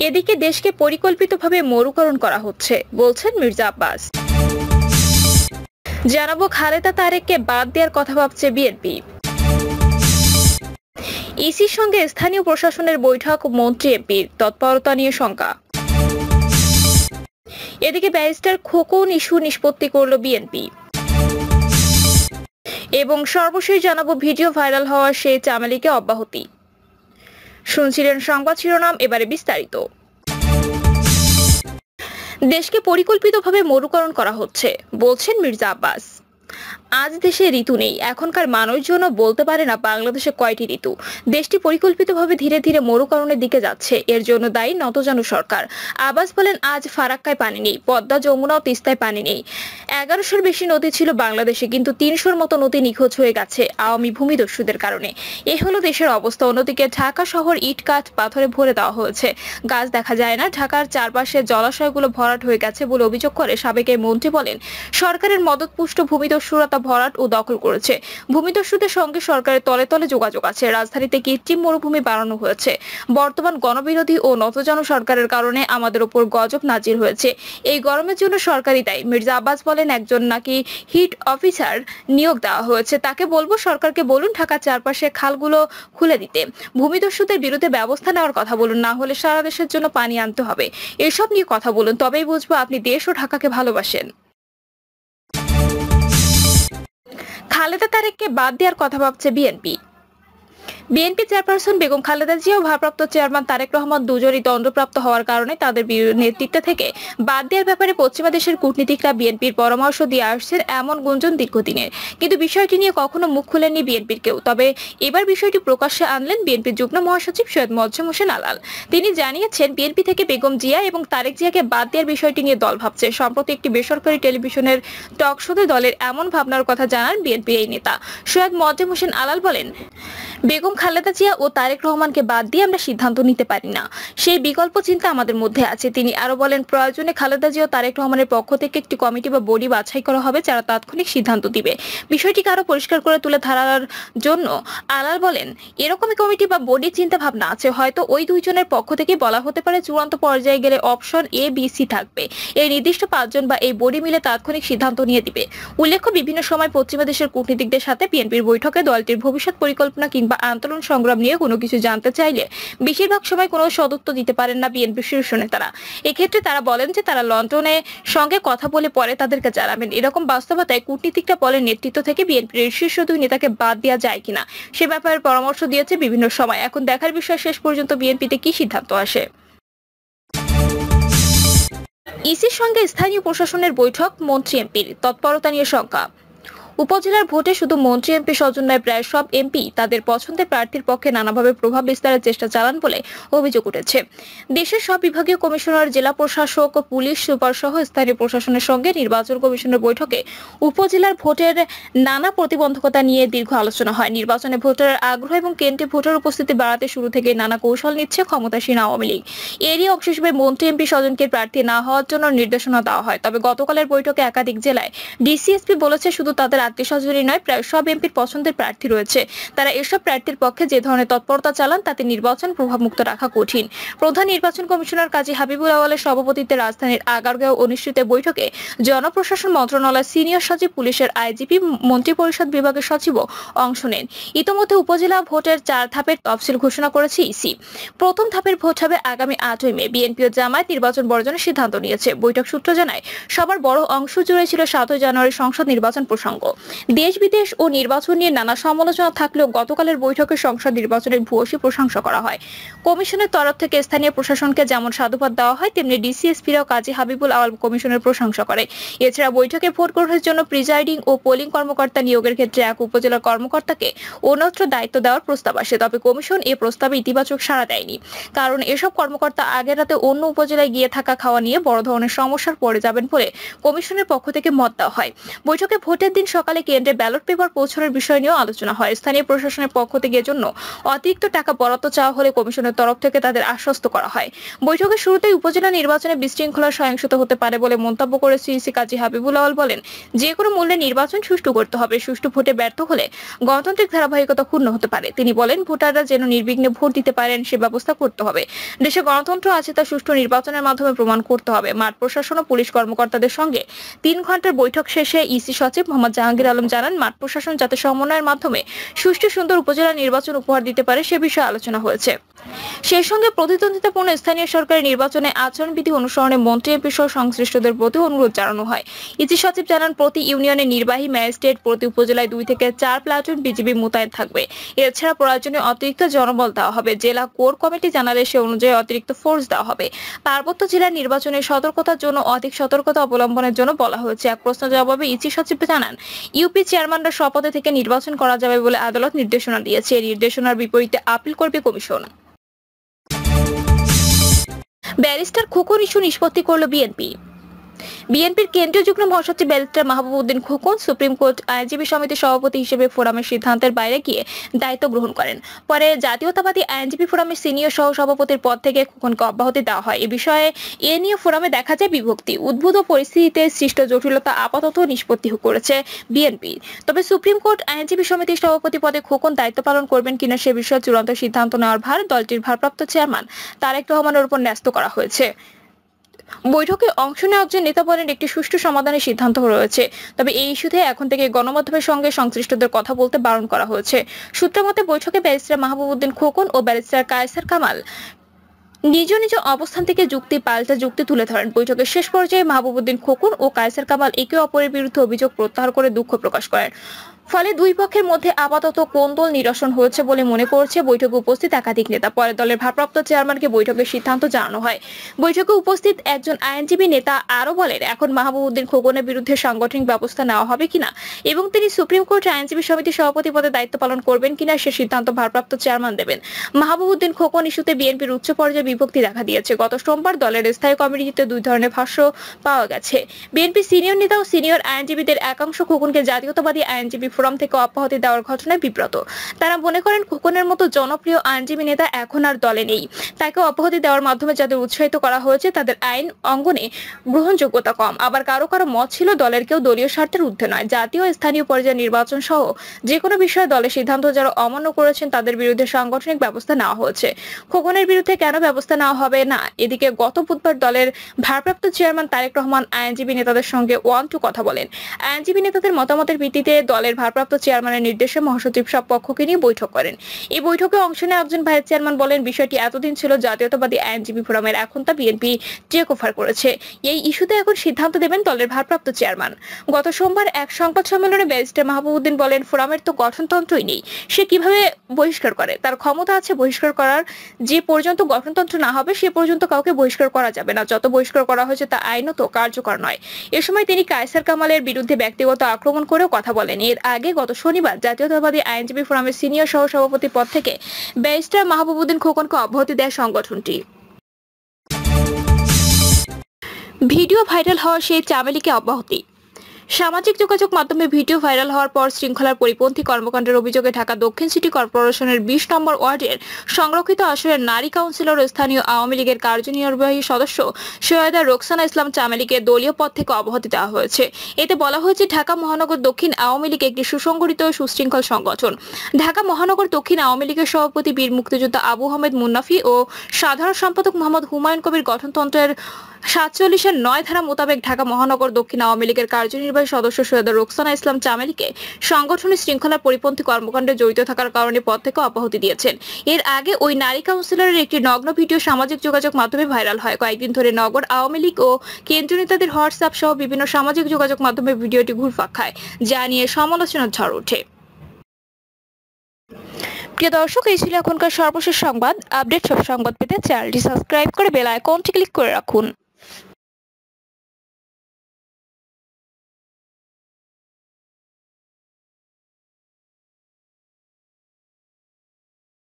এদিকে দেশকে পরিকল্পিতভাবে মরুকরণ করা হচ্ছে বলছেন মির্জা আব্বাস। জানাবো খালেদা তারেককে বাদ দেওয়ার কথা ভাবছে বিএনপি। ইসির সঙ্গে স্থানীয় প্রশাসনের বৈঠক, মন্ত্রী এমপির তৎপরতা নিয়ে শঙ্কা। এদিকে ব্যারিস্টার খোকন ইস্যু নিষ্পত্তি করল বিএনপি। এবং সর্বশেষ জানাবো ভিডিও ভাইরাল হওয়া সেই চামেলিকে অব্যাহতি। শুনছিলেন সংবাদ শিরোনাম, এবারে বিস্তারিত। দেশকে পরিকল্পিতভাবে মরুকরণ করা হচ্ছে বলছেন মির্জা আব্বাস। আজ দেশে ঋতু নেই, এখনকার মানুষজন বলতে পারে না বাংলাদেশে কয়টি ঋতু। দেশটি পরিকল্পিতভাবে ধীরে ধীরে মরুকরণের দিকে যাচ্ছে, এর জন্য দায়ী নতজানু সরকার। আব্বাস বলেন, আজ ফারাক্কায় পানি নেই, পদ্মা, যমুনা ও তিস্তায় পানি নেই। 1100-র বেশি নদী ছিল বাংলাদেশে, কিন্তু 300-র মতো নদী নিখোঁজ হয়ে গেছে আওয়ামী ভূমিদস্যুদের কারণে। এ হলো দেশের অবস্থা। অন্যদিকে ঢাকা শহর ইট কাঠ পাথরে ভরে দেওয়া হয়েছে, গাছ দেখা যায় না। ঢাকার চারপাশে জলাশয়গুলো ভরাট হয়ে গেছে বলে অভিযোগ করে সাবেক এই মন্ত্রী বলেন, সরকারের মদতপুষ্ট ভূমিদস্যুরা তা ভরাট ও দখল করেছে। ভূমিদস্যুদের সঙ্গে সরকারের তলে তলে যোগাযোগ আছে। রাজধানীতে কৃত্রিম মরুভূমি বানানো হয়েছে। বর্তমান গণবিরোধী ও নতজানু সরকারের কারণে আমাদের উপর গজব নাজির হয়েছে। এই গরমের জন্য সরকারই দায়ী। মির্জা আব্বাস বলেন, একজন নাকি হিট অফিসার নিয়োগ দেওয়া হয়েছে, তাকে বলবো সরকারকে বলুন ঢাকার চারপাশে খালগুলো খুলে দিতে। ভূমিদস্যুদের বিরুদ্ধে ব্যবস্থা নেওয়ার কথা বলুন, না হলে সারা দেশের জন্য পানি আনতে হবে। এসব নিয়ে কথা বলুন, তবেই বুঝবো আপনি দেশ ও ঢাকাকে ভালোবাসেন। খালেদা তারেককে বাদ দেওয়ার কথা ভাবছে BNP. BNP chairperson Begum Khaleda Zia ও ভারপ্রাপ্ত চেয়ারম্যান তারেক রহমান দুজনই দণ্ডপ্রাপ্ত হওয়ার কারণে তাদের নেতৃত্ব থেকে বাদ দেওয়ার ব্যাপারে পশ্চিমা দেশের কূটনীতিকরা বিএনপির পরামর্শ দিয়ে আসছেন, এমন গুঞ্জন দীর্ঘদিনের। কিন্তু বিষয়টি নিয়ে কখনো মুখ খুলেননি বিএনপির কেউ। তবে এবার বিষয়টি প্রকাশ্যে আনলেন বিএনপির যুগ্ম মহাসচিব সৈয়দ মোয়াজ্জেম হোসেন আলাল। তিনি জানিয়েছেন, বিএনপি থেকে বেগম জিয়া এবং তারেক জিয়াকে বাদ দেওয়ার বিষয়টি নিয়ে দল ভাবছে। সম্প্রতি একটি বেসরকারি টেলিভিশনের টক শোতে দলের এমন ভাবনার কথা জানান বিএনপির এই নেতা। সৈয়দ মোয়াজ্জেম হোসেন আলাল বলেন, বেগম খালেদা জিয়া ও তারেক রহমানকে বাদ দিয়ে আমরা সিদ্ধান্ত নিতে পারি না, সেই বিকল্প চিন্তা আমাদের মধ্যে আছে। তিনি আরো বলেন, প্রয়োজনে খালেদা জিয়া ও তারেক রহমানের পক্ষ থেকে একটি কমিটি বা বডি বাছাই করা হবে, যারা তাৎক্ষণিক সিদ্ধান্ত দিবে। বিষয়টিকে আরো পরিষ্কার করে তুলে ধরার জন্য আলাল বলেন, এরকমই কমিটি বা বডি চিন্তা ভাবনা আছে। হয়তো ওই দুইজনের পক্ষ থেকে বলা হতে পারে চূড়ান্ত পর্যায়ে গেলে অপশন এ, বি, সি থাকবে। এই নির্দিষ্ট 5 জন বা এই বডি মিলে তাৎক্ষণিক সিদ্ধান্ত নিয়ে দিবে। উল্লেখ্য, বিভিন্ন সময় পশ্চিমা দেশের কূটনীতিকদের সাথে বিএনপির বৈঠকে দলটির ভবিষ্যৎ পরিকল্পনা কিংবা আন্দোলন সংগ্রাম নিয়ে কোনো কিছু জানতে চাইলে বেশিরভাগ সময় কোনো সদুত্তর দিতে পারেন না বিএনপির শীর্ষ নেতারা। এক্ষেত্রে তারা বলেন যে তারা লন্ডনে সঙ্গে কথা বলে পরে তাদেরকে জানাবেন। এরকম বাস্তবতায় কূটনীতিকরা বলেন, নেতৃত্ব থেকে বিএনপির শীর্ষ 2 নেতাকে বাদ দেওয়া যায় কিনা সে ব্যাপারে পরামর্শ দিয়েছে বিভিন্ন সময়। এখন দেখার বিষয় শেষ পর্যন্ত বিএনপিতে কি সিদ্ধান্ত আসে। ইসির সঙ্গে স্থানীয় প্রশাসনের বৈঠক, মন্ত্রী এমপির তৎপরতা নিয়ে শঙ্কা। উপজেলার ভোটে শুধু মন্ত্রী এমপি সৌজন্য নয়, প্রায় সব এমপি তাদের পছন্দের প্রার্থীর পক্ষে নানাভাবে প্রভাব বিস্তারের চেষ্টা চালান বলে অভিযোগ উঠেছে। দেশের সব বিভাগীয় কমিশনার, জেলা প্রশাসক, পুলিশ সুপার সহ স্থানীয় প্রশাসনের সঙ্গে নির্বাচন কমিশনের বৈঠকে উপজেলার ভোটের নানা প্রতিবন্ধকতা নিয়ে দীর্ঘ আলোচনা হয়। নির্বাচনে ভোটারের আগ্রহ এবং কেন্দ্রে ভোটার উপস্থিতি বাড়াতে শুরু থেকে নানা কৌশল নিচ্ছে ক্ষমতাসীন আওয়ামী লীগ। এরই অংশ হিসেবে মন্ত্রী এমপি স্বজনকে প্রার্থী না হওয়ার জন্য নির্দেশনা দেওয়া হয়। তবে গতকালের বৈঠকে একাধিক জেলায় ডিসিএসপি বলেছে, শুধু তাদের আত্মীয়স্বজনই নয়, প্রায় সব এমপির পছন্দের প্রার্থী রয়েছে। তারা এসব প্রার্থীর পক্ষে যে ধরনের তৎপরতা চালান তাতে নির্বাচন প্রভাবমুক্ত রাখা কঠিন। প্রধান নির্বাচন কমিশনার কাজী হাবিবুল আওয়ালের সভাপতিত্বে রাজধানীর আগারগাঁও অনুষ্ঠিত বৈঠকে জনপ্রশাসন মন্ত্রণালয়ের সিনিয়র সচিব, পুলিশের আইজিপি, মন্ত্রিপরিষদ বিভাগের সচিবও অংশ নেন। ইতোমধ্যে উপজেলা ভোটের 4 ধাপের তফসিল ঘোষণা করেছে ইসি। প্রথম ধাপের ভোট হবে আগামী 8ই মে। বিএনপি ও জামায়াত নির্বাচন বর্জনের সিদ্ধান্ত নিয়েছে। বৈঠক সূত্র জানায়, সবার বড় অংশ জুড়ে ছিল 7 জানুয়ারি সংসদ নির্বাচন প্রসঙ্গ। দেশ বিদেশ ও নির্বাচন নিয়ে নানা সমালোচনা থাকলেও গতকালের বৈঠকে সংসদ নির্বাচনের ভূয়সী প্রশংসা করা হয়। কমিশনের তরফ থেকে স্থানীয় প্রশাসনকে যেমন সাধুবাদ দেওয়া হয়, তেমনি ডিসিএসপিরাও কাজী হাবিবুল আওয়াল কমিশনের প্রশংসা করে। এছাড়া বৈঠকে ভোট গ্রহণের জন্য প্রিজাইডিং ও পোলিং কর্মকর্তা নিয়োগের ক্ষেত্রে এক উপজেলার কর্মকর্তাকে অন্যত্র দায়িত্ব দেওয়ার প্রস্তাব আসে। তবে কমিশন এ প্রস্তাবে ইতিবাচক সাড়া দেয়নি, কারণ এসব কর্মকর্তা আগের রাতে অন্য উপজেলায় গিয়ে থাকা খাওয়া নিয়ে বড় ধরনের সমস্যার পড়ে যাবেন বলে কমিশনের পক্ষ থেকে মত দেওয়া হয়। বৈঠকে ভোটের দিন সকালে সকালে কেন্দ্রে ব্যালট পেপার পৌঁছানোর বিষয় নিয়েও আলোচনা হয়। স্থানীয় প্রশাসনের পক্ষ থেকে এর জন্য অতিরিক্ত টাকা বরাদ্দ চাওয়া হলে কমিশনের তরফ থেকে তাদের আশ্বস্ত করা হয়। বৈঠকের শুরুতেই উপজেলা নির্বাচনে বিশৃঙ্খলা সহিংসতা হতে পারে বলে মন্তব্য করে সিইসি কাজী হাবিবুল আওয়াল বলেন, যে কোনো মূল্যে নির্বাচন সুষ্ঠু করতে হবে। সুষ্ঠু ভোটে ব্যর্থ হলে গণতান্ত্রিক ধারাবাহিকতা ক্ষুণ্ণ হতে পারে। তিনি বলেন, ভোটাররা যেন নির্বিঘ্নে ভোট দিতে পারেন সে ব্যবস্থা করতে হবে। দেশে গণতন্ত্র আছে তা সুষ্ঠু নির্বাচনের মাধ্যমে প্রমাণ করতে হবে। মাঠ প্রশাসন ও পুলিশ কর্মকর্তাদের সঙ্গে 3 ঘন্টার বৈঠক শেষে ইসি সচিব মোহাম্মদ জাহাঙ্গীর আলম জানান, মাঠ প্রশাসন যাতে সমন্বয়ের মাধ্যমে সুষ্ঠু সুন্দর উপজেলা নির্বাচন উপহার দিতে পারে সে বিষয়ে আলোচনা হয়েছে। সেই সঙ্গে প্রতিদ্বন্দ্বিতাপূর্ণ স্থানীয় সরকারি নির্বাচনে আচরণবিধি অনুসরণে মন্ত্রী এমপি সহ সংশ্লিষ্টদের প্রতি অনুরোধ জানানো হয়। ইসি সচিব জানান, প্রতি ইউনিয়নে নির্বাহী ম্যাজিস্ট্রেট, প্রতি উপজেলায় 2 থেকে 4 প্লাটুন বিজিবি মোতায়েন থাকবে। এছাড়া প্রয়োজনে অতিরিক্ত জনবল দেওয়া হবে। জেলা কোর কমিটি জানালে সে অনুযায়ী অতিরিক্ত ফোর্স দেওয়া হবে। পার্বত্য জেলার নির্বাচনে সতর্কতার জন্য অধিক সতর্কতা অবলম্বনের জন্য বলা হয়েছে। এক প্রশ্ন জবাবে ইসি সচিব জানান, ইউপি চেয়ারম্যানরা শপথে থেকে নির্বাচন করা যাবে বলে আদালত নির্দেশনা দিয়েছে। এই নির্দেশনার বিপরীতে আপিল করবে কমিশন। ব্যারিস্টার খোকন ইস্যু নিষ্পত্তি করল বিএনপি। বিএনপির কেন্দ্রীয় যুগ্ম মহাসচিব barrister Mahbub Uddin Khokon supreme court আইনজীবী সমিতির সভাপতি হিসেবে ফোরামের সিদ্ধান্তের বাইরে গিয়ে দায়িত্ব গ্রহণ করেন। পরে জাতীয়তাবাদী আইনজীবী ফোরামের সিনিয়র সহ সভাপতির পদ থেকে খোকনকে অব্যাহতি দেওয়া হয়। এ বিষয়ে এ নিয়ে ফোরামে দেখা যায় বিভক্তি। উদ্ভূত পরিস্থিতিতে সৃষ্ট জটিলতা আপাতত নিষ্পত্তি করেছে বিএনপি। তবে সুপ্রিম কোর্ট আইনজীবী সমিতির সভাপতি পদে খোকন দায়িত্ব পালন করবেন কিনা সে বিষয়ে চূড়ান্ত সিদ্ধান্ত নেওয়ার ভার দলটির ভারপ্রাপ্ত চেয়ারম্যান তারেক রহমানের উপর ন্যস্ত করা হয়েছে। বৈঠকে অংশ নেওয়া একজন নেতা বলেন, একটি সুষ্ঠু সমাধানের সিদ্ধান্ত রয়েছে। তবে এই ইস্যুতে এখন থেকে গণমাধ্যমের সঙ্গে সংশ্লিষ্টদের কথা বলতে বারণ করা হয়েছে। সূত্র মতে বৈঠকে ব্যারিস্টার মাহবুব উদ্দিন খোকন ও ব্যারিস্টার কায়সার কামাল নিজ নিজ অবস্থান থেকে যুক্তি পাল্টা যুক্তি তুলে ধরেন। বৈঠকের শেষ পর্যায়ে মাহবুব উদ্দিন খোকন ও কায়সার কামাল একে অপরের বিরুদ্ধে অভিযোগ প্রত্যাহার করে দুঃখ প্রকাশ করেন। ফলে দুই পক্ষের মধ্যে আপাতত কোন্দল নিরসন হয়েছে বলে মনে করছে বৈঠকে উপস্থিত একাধিক নেতা। পরে দলের ভারপ্রাপ্ত চেয়ারম্যানকে বৈঠকের সিদ্ধান্ত জানানো হয়। বৈঠকে উপস্থিত একজন আইনজীবী নেতা আরো বলেন, এখন মাহবুব উদ্দিন খোকনের বিরুদ্ধে সাংগঠনিক ব্যবস্থা নেওয়া হবে কিনা এবং তিনি সুপ্রিম কোর্ট আইনজীবী সমিতির সভাপতি পদে দায়িত্ব পালন করবেন কিনা সে সিদ্ধান্ত ভারপ্রাপ্ত চেয়ারম্যান দেবেন। মাহবুব উদ্দিন খোকন ইস্যুতে বিএনপির উচ্চ পর্যায়ে বিভক্তি দেখা দিয়েছে। গত সোমবার দলের স্থায়ী কমিটিতে 2 ধরনের ভাষ্য পাওয়া গেছে। বিএনপি সিনিয়র নেতা ও সিনিয়র আইনজীবীদের একাংশ খোকনকে জাতীয়তাবাদী আইনজীবী ফোরাম থেকে অব্যাহতি দেওয়ার ঘটনায় বিব্রত। তারা মনে করেন, খোকনের মতো জনপ্রিয় আইনজীবী নেতা এখন আর দলে নেই। তাকে অব্যাহতি দেওয়ার মাধ্যমে যাদের উৎসাহিত করা হয়েছে তাদের আইন অঙ্গনে গ্রহণযোগ্যতা কম। আবার কারো কারো মত ছিল দলের কেউ দলীয় স্বার্থের ঊর্ধ্বে নয়। জাতীয় স্থানীয় পর্যায়ে নির্বাচন সহ যে কোনো বিষয়ে দলের সিদ্ধান্ত যারা অমান্য করেছেন তাদের বিরুদ্ধে সাংগঠনিক ব্যবস্থা নেওয়া হয়েছে। খোকনের বিরুদ্ধে কেন ব্যবস্থা নেওয়া হবে না? এদিকে গত বুধবার দলের ভারপ্রাপ্ত চেয়ারম্যান তারেক রহমান আইনজীবী নেতাদের সঙ্গে 1-2 কথা বলেন। আইনজীবী নেতাদের মতামতের ভিত্তিতে দলের ভারপ্রাপ্ত চেয়ারম্যানের নির্দেশে মহাসচিব সব পক্ষকে নিয়ে বৈঠক করেন। এই বৈঠকে অংশ নেওয়া একজন ভাইস চেয়ারম্যান বলেন, বিষয়টি এতদিন ছিল জাতীয়তাবাদী আইনজীবী ফোরামের, এখন তা বিএনপি টেক ওভার করেছে। এই ইস্যুতে এখন সিদ্ধান্ত দেবেন দলের ভারপ্রাপ্ত চেয়ারম্যান। গত সোমবার এক সংবাদ সম্মেলনে ব্যারিস্টার মাহবুব উদ্দিন বলেন, ফোরামের তো গঠনতন্ত্রই নেই, সে কিভাবে বহিষ্কার করে? তার ক্ষমতা আছে বহিষ্কার করার। যে পর্যন্ত গঠনতন্ত্র না হবে সে পর্যন্ত কাউকে বহিষ্কার করা যাবে না। যত বহিষ্কার করা হয়েছে তা আইনত কার্যকর নয়। এ সময় তিনি কায়সার কামালের বিরুদ্ধে ব্যক্তিগত আক্রমণ করেও কথা বলেন। এর আগে গত শনিবার জাতীয়তাবাদী আইনজীবী ফোরামের সিনিয়র সহ সভাপতি পদ থেকে ব্যারিস্টার মাহবুব উদ্দিন খোকনকে অব্যাহতি দেয় সংগঠনটি। ভিডিও ভাইরাল হওয়া সেই চামেলিকে অব্যাহতি। সামাজিক যোগাযোগ মাধ্যমে ভিডিও ভাইরাল হওয়ার পর শৃঙ্খলার পরিপন্থী কর্মকাণ্ডের অভিযোগে ঢাকা দক্ষিণ সিটি কর্পোরেশনের 20 নম্বর ওয়ার্ডের সংরক্ষিত আসনের নারী কাউন্সিলর ও স্থানীয় আওয়ামী লীগের কার্যনির্বাহী সদস্য সৈয়দা রোকসানা ইসলাম চামেলিকে দলীয় পদ থেকে অব্যাহতি দেওয়া হয়েছে। এতে বলা হয়েছে, ঢাকা মহানগর দক্ষিণ আওয়ামী লীগ একটি সুসংগঠিত ও সুশৃঙ্খল সংগঠন। ঢাকা মহানগর দক্ষিণ আওয়ামী লীগের সভাপতি বীর মুক্তিযোদ্ধা আবু আহমেদ মুন্নাফি ও সাধারণ সম্পাদক মোহাম্মদ হুমায়ুন কবির গঠনতন্ত্রের 47-এর 9 ধারা মোতাবেক ঢাকা মহানগর দক্ষিণ আওয়ামী লীগের কার্যনির্বাহী সদস্য সৈয়দা রোকসানা ইসলাম চামেলিকে সংগঠনের শৃঙ্খলা পরিপন্থী কর্মকাণ্ডে জড়িত থাকার কারণে পদ থেকে অব্যাহতি দিয়েছেন। এর আগে ওই নারী কাউন্সিলরের একটি নগ্ন ভিডিও সামাজিক যোগাযোগ মাধ্যমে ভাইরাল হয়। কয়েকদিন ধরে নগর আওয়ামী লীগ ও কেন্দ্রীয় নেতাদের হোয়াটসঅ্যাপ সহ বিভিন্ন সামাজিক যোগাযোগ মাধ্যমে ভিডিওটি ঘুরপাক খায়, যা নিয়ে সমালোচনার ঝড় ওঠে। প্রিয় দর্শক, এই ছিল এখনকার সর্বশেষ সংবাদ। আপডেট সব সংবাদ পেতে চ্যানেলটি সাবস্ক্রাইব করে বেল আইকনটি ক্লিক করে রাখুন।